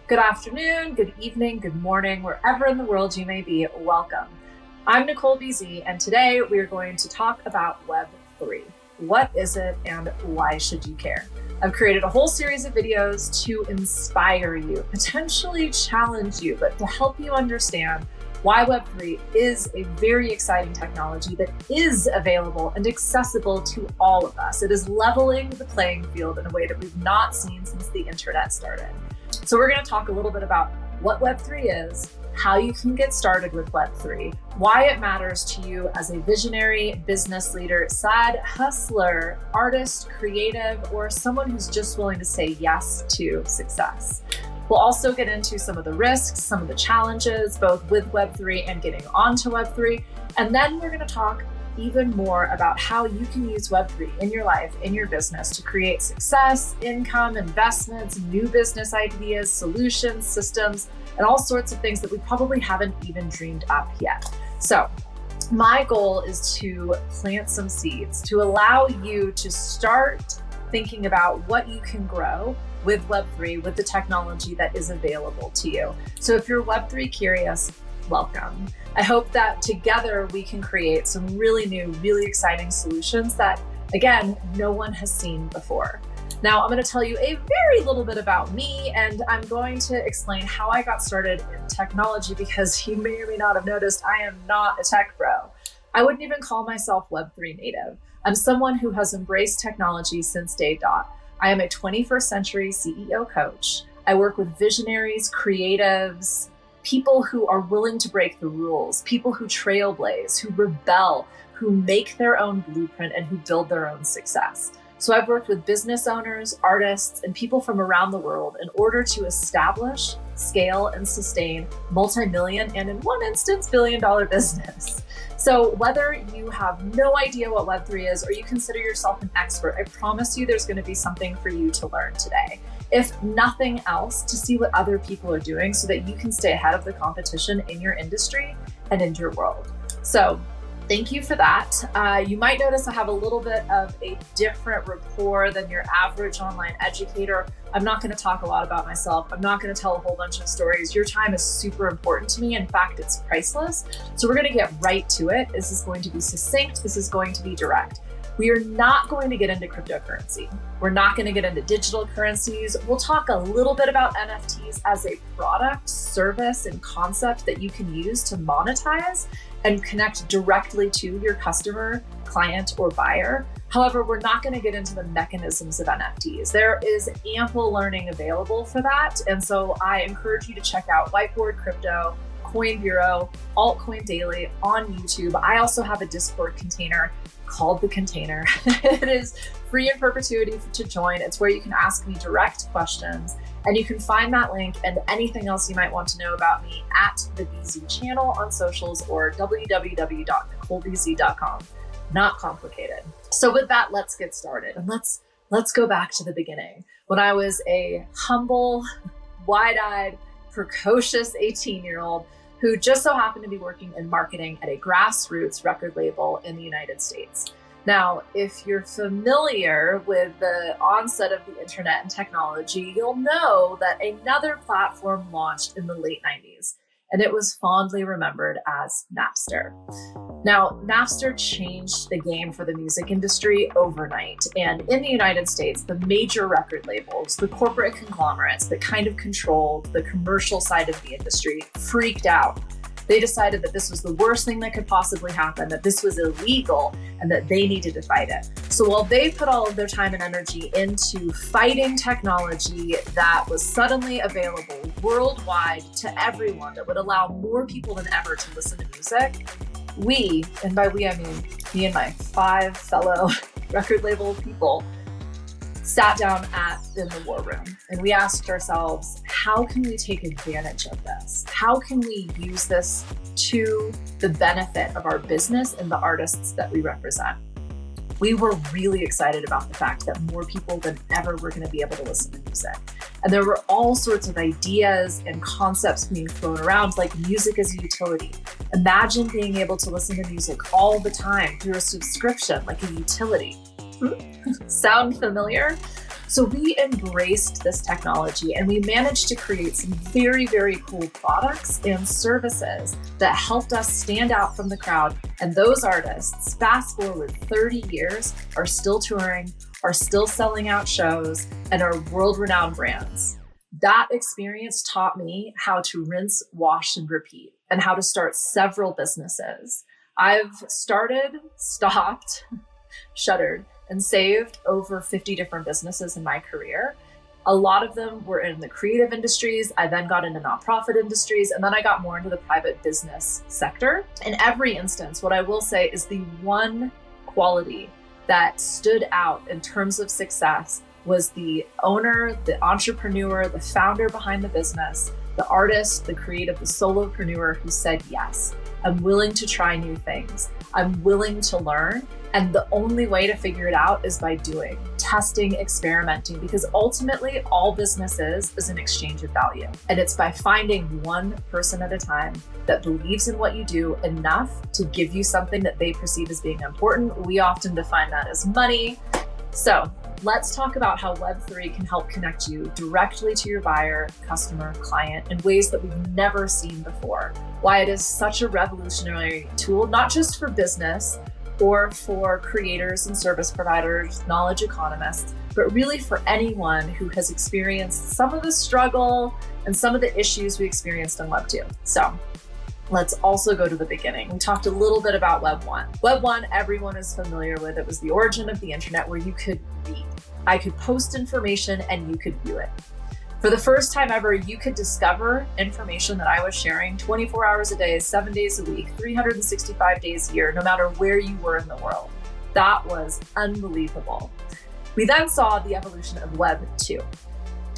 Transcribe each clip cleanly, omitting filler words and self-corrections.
Good afternoon, good evening, good morning, wherever in the world you may be, welcome. I'm Nicole BZ, and today we are going to talk about Web3. What is it and why should you care? I've created a whole series of videos to inspire you, potentially challenge you, but to help you understand why Web3 is a very exciting technology that is available and accessible to all of us. It is leveling the playing field in a way that we've not seen since the internet started. So we're going to talk a little bit about what Web3 is, how you can get started with Web3, why it matters to you as a visionary, business leader, side hustler, artist, creative, or someone who's just willing to say yes to success. We'll also get into some of the risks, some of the challenges, both with Web3 and getting onto Web3. And then we're going to talk even more about how you can use Web3 in your life, in your business to create success, income, investments, new business ideas, solutions, systems, and all sorts of things that we probably haven't even dreamed up yet. So my goal is to plant some seeds, to allow you to start thinking about what you can grow with Web3, with the technology that is available to you. So if you're Web3 curious, welcome. I hope that together we can create some really new, really exciting solutions that, again, no one has seen before. Now, I'm going to tell you a very little bit about me, and I'm going to explain how I got started in technology because you may or may not have noticed I am not a tech bro. I wouldn't even call myself Web3 native. I'm someone who has embraced technology since day dot. I am a 21st century CEO coach. I work with visionaries, creatives, people who are willing to break the rules, people who trailblaze, who rebel, who make their own blueprint, and who build their own success. So I've worked with business owners, artists, and people from around the world in order to establish, scale, and sustain multi-million, and in one instance, billion-dollar business. So whether you have no idea what Web3 is or you consider yourself an expert, I promise you there's going to be something for you to learn today. If nothing else, to see what other people are doing so that you can stay ahead of the competition in your industry and in your world. So thank you for that. You might notice I have a little bit of a different rapport than your average online educator. I'm not going to talk a lot about myself. I'm not going to tell a whole bunch of stories. Your time is super important to me. In fact, it's priceless. So we're going to get right to it. This is going to be succinct. This is going to be direct. We are not going to get into cryptocurrency. We're not going to get into digital currencies. We'll talk a little bit about NFTs as a product, service, and concept that you can use to monetize and connect directly to your customer, client, or buyer. However, we're not going to get into the mechanisms of NFTs. There is ample learning available for that. And so I encourage you to check out Whiteboard Crypto, Coin Bureau, Altcoin Daily on YouTube. I also have a Discord container called The Container. It is free in perpetuity to join. It's where you can ask me direct questions, and you can find that link and anything else you might want to know about me at the BZ channel on socials or www.nicolebz.com. Not complicated. So with that, let's get started, and let's go back to the beginning. When I was a humble, wide-eyed, precocious 18-year-old who just so happened to be working in marketing at a grassroots record label in the United States. Now, if you're familiar with the onset of the internet and technology, you'll know that another platform launched in the late 90s, and it was fondly remembered as Napster. Now, Napster changed the game for the music industry overnight. And in the United States, the major record labels, the corporate conglomerates that kind of controlled the commercial side of the industry, freaked out. They decided that this was the worst thing that could possibly happen, that this was illegal, and that they needed to fight it. So while they put all of their time and energy into fighting technology that was suddenly available worldwide to everyone, that would allow more people than ever to listen to music, we, and by we I mean me and my 5 fellow record label people, sat down in the war room and we asked ourselves, how can we take advantage of this? How can we use this to the benefit of our business and the artists that we represent? We were really excited about the fact that more people than ever were going to be able to listen to music. And there were all sorts of ideas and concepts being thrown around, like music as a utility. Imagine being able to listen to music all the time through a subscription, like a utility. Sound familiar? So we embraced this technology and we managed to create some very, very cool products and services that helped us stand out from the crowd. And those artists, fast forward 30 years, are still touring, are still selling out shows, and are world-renowned brands. That experience taught me how to rinse, wash, and repeat, and how to start several businesses. I've started, stopped, shuttered, and saved over 50 different businesses in my career. A lot of them were in the creative industries. I then got into nonprofit industries, and then I got more into the private business sector. In every instance, what I will say is the one quality that stood out in terms of success was the owner, the entrepreneur, the founder behind the business, the artist, the creative, the solopreneur who said, yes, I'm willing to try new things. I'm willing to learn. And the only way to figure it out is by doing, testing, experimenting, because ultimately all business is an exchange of value. And it's by finding one person at a time that believes in what you do enough to give you something that they perceive as being important. We often define that as money. So let's talk about how Web3 can help connect you directly to your buyer, customer, client in ways that we've never seen before. Why it is such a revolutionary tool, not just for business, or for creators and service providers, knowledge economists, but really for anyone who has experienced some of the struggle and some of the issues we experienced in Web 2. So let's also go to the beginning. We talked a little bit about Web 1. Web 1, everyone is familiar with. It was the origin of the internet where you could read. I could post information and you could view it. For the first time ever, you could discover information that I was sharing 24 hours a day, 7 days a week, 365 days a year, no matter where you were in the world. That was unbelievable. We then saw the evolution of Web 2.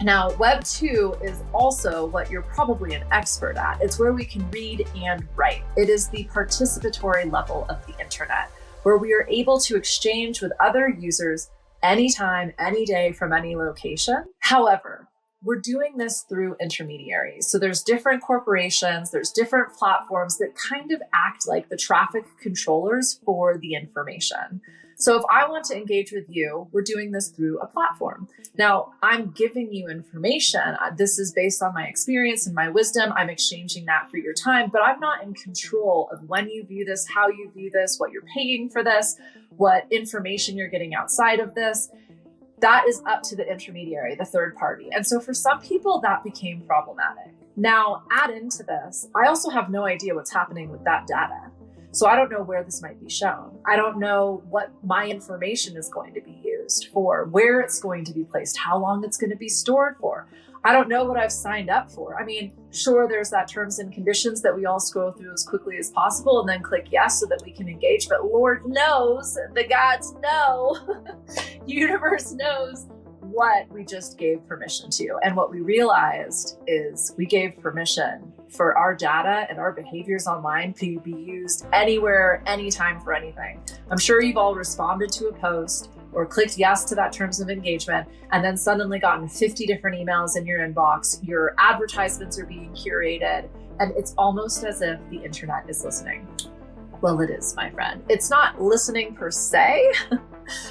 Now, Web 2 is also what you're probably an expert at. It's where we can read and write. It is the participatory level of the internet, where we are able to exchange with other users anytime, any day, from any location. However, we're doing this through intermediaries. So there's different corporations, there's different platforms that kind of act like the traffic controllers for the information. So if I want to engage with you, we're doing this through a platform. Now, I'm giving you information. This is based on my experience and my wisdom. I'm exchanging that for your time, but I'm not in control of when you view this, how you view this, what you're paying for this, what information you're getting outside of this. That is up to the intermediary, the third party. And so for some people, that became problematic. Now, add into this, I also have no idea what's happening with that data. So I don't know where this might be shown. I don't know what my information is going to be used for, where it's going to be placed, how long it's going to be stored for. I don't know what I've signed up for. I mean, sure, there's that terms and conditions that we all scroll through as quickly as possible and then click yes so that we can engage. But Lord knows, the gods know, universe knows what we just gave permission to. And what we realized is we gave permission for our data and our behaviors online to be used anywhere, anytime, for anything. I'm sure you've all responded to a post or clicked yes to that terms of engagement, and then suddenly gotten 50 different emails in your inbox. Your advertisements are being curated, and it's almost as if the internet is listening. Well, it is, my friend. It's not listening per se,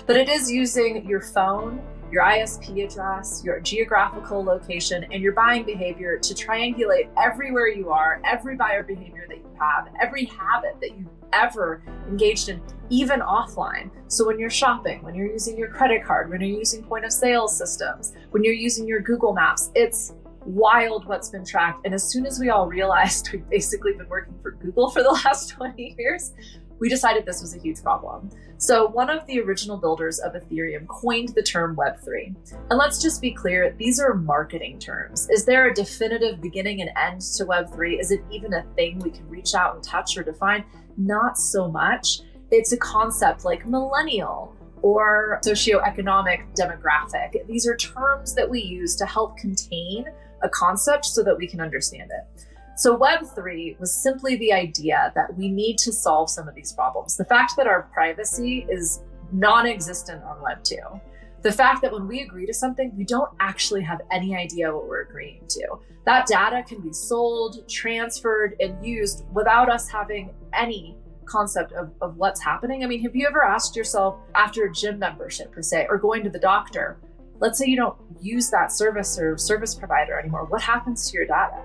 but it is using your phone, your ISP address, your geographical location, and your buying behavior to triangulate everywhere you are, every buyer behavior that you have, every habit that you've ever engaged in, even offline. So when you're shopping, when you're using your credit card, when you're using point of sale systems, when you're using your Google Maps, it's wild what's been tracked. And as soon as we all realized we've basically been working for Google for the last 20 years, we decided this was a huge problem. So one of the original builders of Ethereum coined the term Web3. And let's just be clear, these are marketing terms. Is there a definitive beginning and end to Web3? Is it even a thing we can reach out and touch or define? Not so much. It's a concept like millennial or socioeconomic demographic. These are terms that we use to help contain a concept so that we can understand it. So Web3 was simply the idea that we need to solve some of these problems. The fact that our privacy is non-existent on Web2. The fact that when we agree to something, we don't actually have any idea what we're agreeing to. That data can be sold, transferred, and used without us having any concept of what's happening. I mean, have you ever asked yourself after a gym membership per se, or going to the doctor, Let's say you don't use that service or service provider anymore. What happens to your data?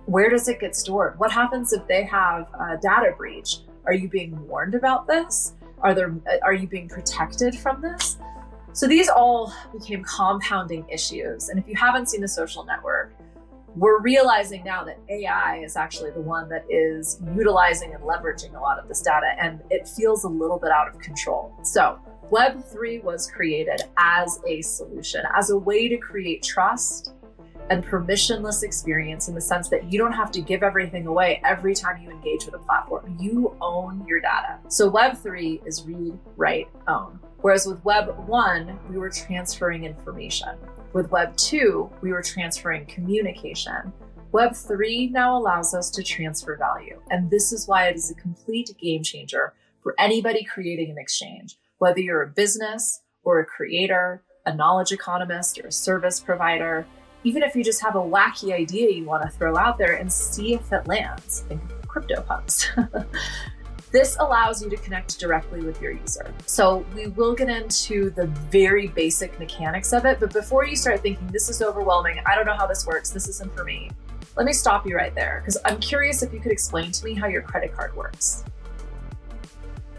Where does it get stored? What happens if they have a data breach? Are you being warned about this? Are you being protected from this? So these all became compounding issues. And if you haven't seen The Social Network, we're realizing now that AI is actually the one that is utilizing and leveraging a lot of this data, and it feels a little bit out of control. So Web3 was created as a solution, as a way to create trust and permissionless experience, in the sense that you don't have to give everything away every time you engage with a platform. You own your data. So Web3 is read, write, own. Whereas with Web 1, we were transferring information. With Web 2, we were transferring communication. Web 3 now allows us to transfer value. And this is why it is a complete game changer for anybody creating an exchange. Whether you're a business or a creator, a knowledge economist, or a service provider, even if you just have a wacky idea you want to throw out there and see if it lands. Think of CryptoPunks. This allows you to connect directly with your user. So we will get into the very basic mechanics of it, but before you start thinking, this is overwhelming, I don't know how this works, this isn't for me, let me stop you right there, because I'm curious if you could explain to me how your credit card works.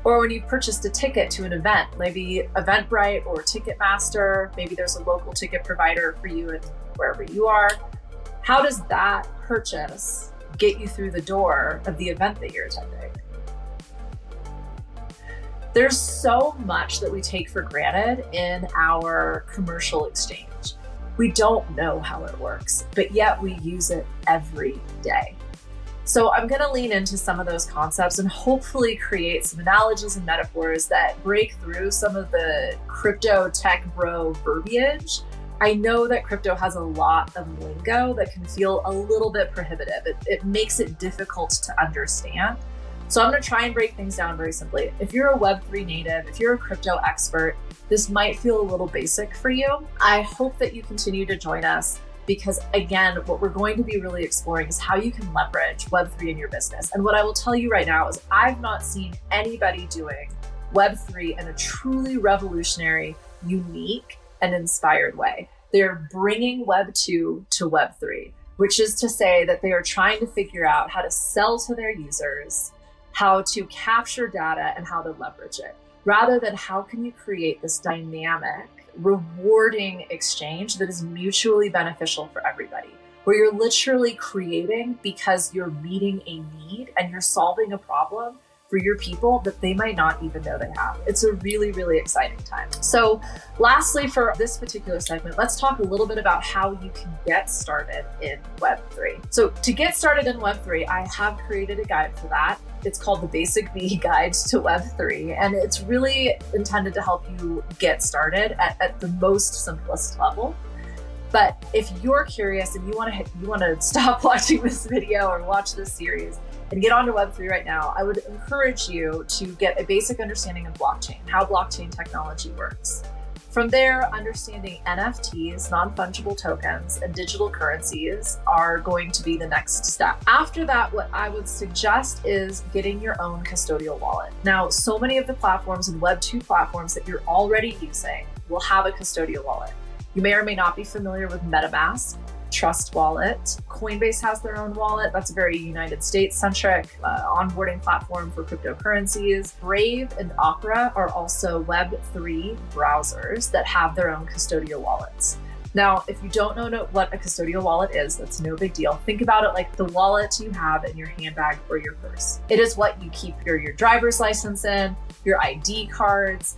Or when you've purchased a ticket to an event, maybe Eventbrite or Ticketmaster, maybe there's a local ticket provider for you and wherever you are. How does that purchase get you through the door of the event that you're attending? There's so much that we take for granted in our commercial exchange. We don't know how it works, but yet we use it every day. So I'm going to lean into some of those concepts and hopefully create some analogies and metaphors that break through some of the crypto tech bro verbiage. I know that crypto has a lot of lingo that can feel a little bit prohibitive. It makes it difficult to understand. So I'm going to try and break things down very simply. If you're a Web3 native, if you're a crypto expert, this might feel a little basic for you. I hope that you continue to join us, because again, what we're going to be really exploring is how you can leverage Web3 in your business. And what I will tell you right now is I've not seen anybody doing Web3 in a truly revolutionary, unique, and inspired way. They're bringing Web 2 to Web 3, which is to say that they are trying to figure out how to sell to their users, how to capture data, and how to leverage it, rather than how can you create this dynamic, rewarding exchange that is mutually beneficial for everybody, where you're literally creating because you're meeting a need and you're solving a problem for your people that they might not even know they have. It's a really, really exciting time. So lastly, for this particular segment, let's talk a little bit about how you can get started in Web3. So to get started in Web3, I have created a guide for that. It's called the Basic Bee Guide to Web3, and it's really intended to help you get started at the most simplest level. But if you're curious and you want to stop watching this video or watch this series and get onto Web3 right now, I would encourage you to get a basic understanding of blockchain, how blockchain technology works. From there, understanding NFTs, non-fungible tokens, and digital currencies are going to be the next step. After that, what I would suggest is getting your own custodial wallet. Now, so many of the platforms and Web2 platforms that you're already using will have a custodial wallet. You may or may not be familiar with MetaMask, Trust Wallet. Coinbase has their own wallet. That's a very United States-centric onboarding platform for cryptocurrencies. Brave and Opera are also Web3 browsers that have their own custodial wallets. Now, if you don't know what a custodial wallet is, that's no big deal. Think about it like the wallet you have in your handbag or your purse. It is what you keep your driver's license in, your ID cards,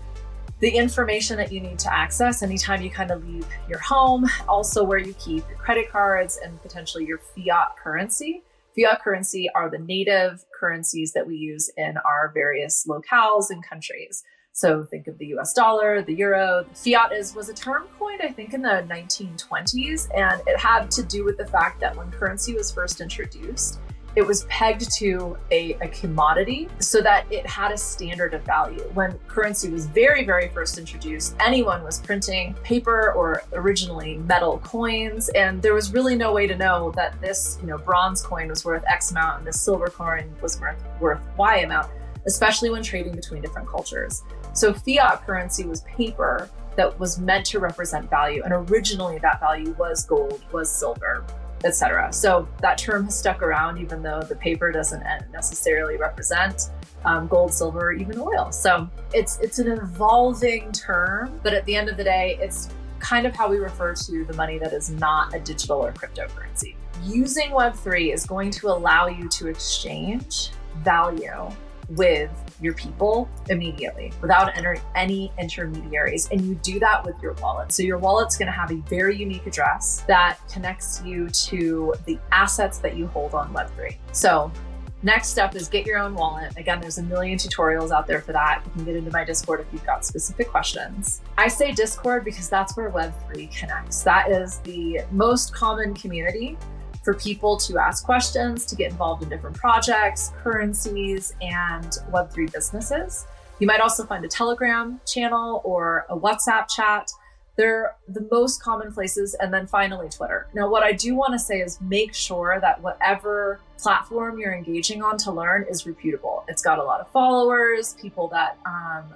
the information that you need to access anytime you kind of leave your home, also where you keep your credit cards and potentially your fiat currency. Fiat currency are the native currencies that we use in our various locales and countries. So think of the US dollar, the euro. Fiat was a term coined, I think, in the 1920s, and it had to do with the fact that when currency was first introduced, it was pegged to a commodity so that it had a standard of value. When currency was very, very first introduced, anyone was printing paper or originally metal coins, and there was really no way to know that this, bronze coin was worth X amount and this silver coin was worth Y amount, especially when trading between different cultures. So fiat currency was paper that was meant to represent value. And originally that value was gold, was silver, etc. So that term has stuck around, even though the paper doesn't necessarily represent gold, silver, or even oil. So it's an evolving term, but at the end of the day, it's kind of how we refer to the money that is not a digital or cryptocurrency. Using Web3 is going to allow you to exchange value with your people immediately without any intermediaries. And you do that with your wallet. So your wallet's going to have a very unique address that connects you to the assets that you hold on Web3. So next step is get your own wallet. Again, there's a million tutorials out there for that. You can get into my Discord if you've got specific questions. I say Discord because that's where Web3 connects. That is the most common community for people to ask questions, to get involved in different projects, currencies, and Web3 businesses. You might also find a Telegram channel or a WhatsApp chat. They're the most common places. And then finally, Twitter. Now, what I do want to say is make sure that whatever platform you're engaging on to learn is reputable. It's got a lot of followers, people that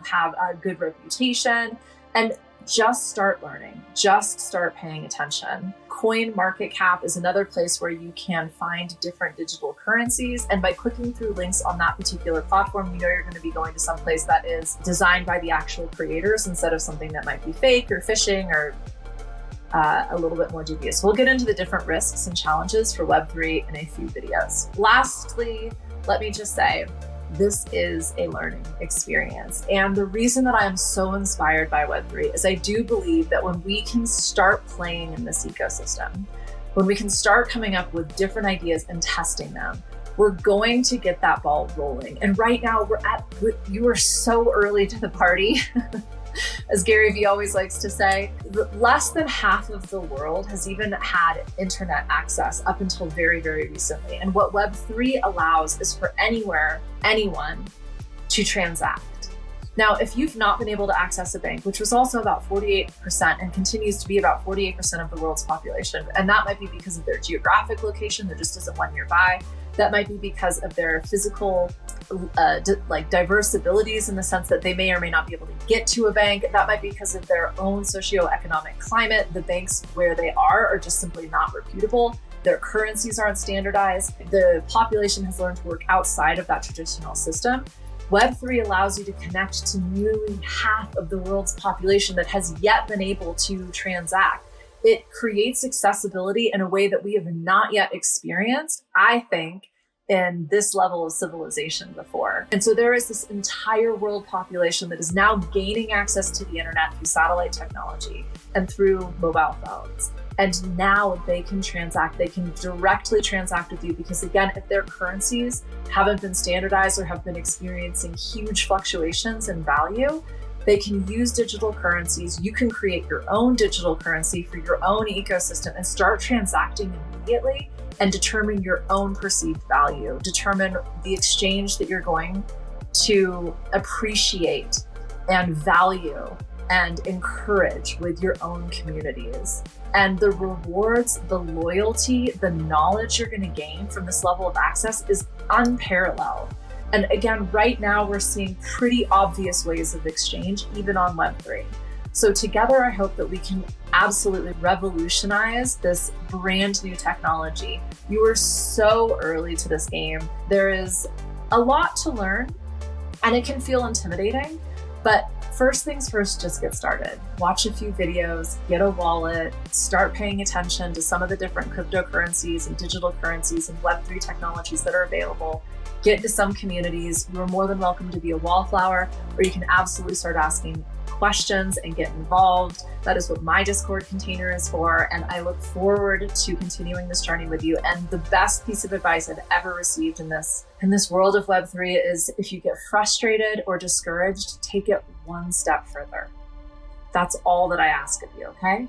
have a good reputation, and just start learning, just start paying attention. CoinMarketCap is another place where you can find different digital currencies. And by clicking through links on that particular platform, you know you're going to be going to some place that is designed by the actual creators instead of something that might be fake or phishing or a little bit more dubious. We'll get into the different risks and challenges for Web3 in a few videos. Lastly, let me just say, this is a learning experience. And the reason that I am so inspired by Web3 is I do believe that when we can start playing in this ecosystem, when we can start coming up with different ideas and testing them, we're going to get that ball rolling. And right now you are so early to the party. As Gary Vee always likes to say, less than half of the world has even had internet access up until very, very recently. And what Web3 allows is for anyone to transact. Now, if you've not been able to access a bank, which was also about 48% and continues to be about 48% of the world's population, and that might be because of their geographic location, there just isn't one nearby. That might be because of their physical diverse abilities in the sense that they may or may not be able to get to a bank. That might be because of their own socioeconomic climate. The banks where they are just simply not reputable. Their currencies aren't standardized. The population has learned to work outside of that traditional system. Web3 allows you to connect to nearly half of the world's population that has yet been able to transact. It creates accessibility in a way that we have not yet experienced, I think, in this level of civilization before. And so there is this entire world population that is now gaining access to the internet through satellite technology and through mobile phones. And now they can transact, they can directly transact with you because again, if their currencies haven't been standardized or have been experiencing huge fluctuations in value, they can use digital currencies. You can create your own digital currency for your own ecosystem and start transacting immediately and determine your own perceived value, determine the exchange that you're going to appreciate and value and encourage with your own communities. And the rewards, the loyalty, the knowledge you're going to gain from this level of access is unparalleled. And again, right now we're seeing pretty obvious ways of exchange, even on Web3. So together, I hope that we can absolutely revolutionize this brand new technology. You are so early to this game. There is a lot to learn and it can feel intimidating, but first things first, just get started. Watch a few videos, get a wallet, start paying attention to some of the different cryptocurrencies and digital currencies and Web3 technologies that are available. Get into some communities. You are more than welcome to be a wallflower, or you can absolutely start asking questions and get involved. That is what my Discord container is for. And I look forward to continuing this journey with you. And the best piece of advice I've ever received in this world of Web3 is if you get frustrated or discouraged, take it one step further. That's all that I ask of you, okay?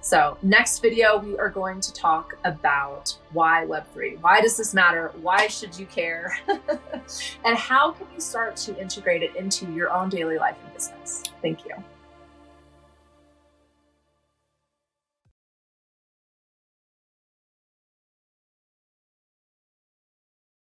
So next video, we are going to talk about why Web3. Why does this matter? Why should you care? And how can you start to integrate it into your own daily life and business? Thank you.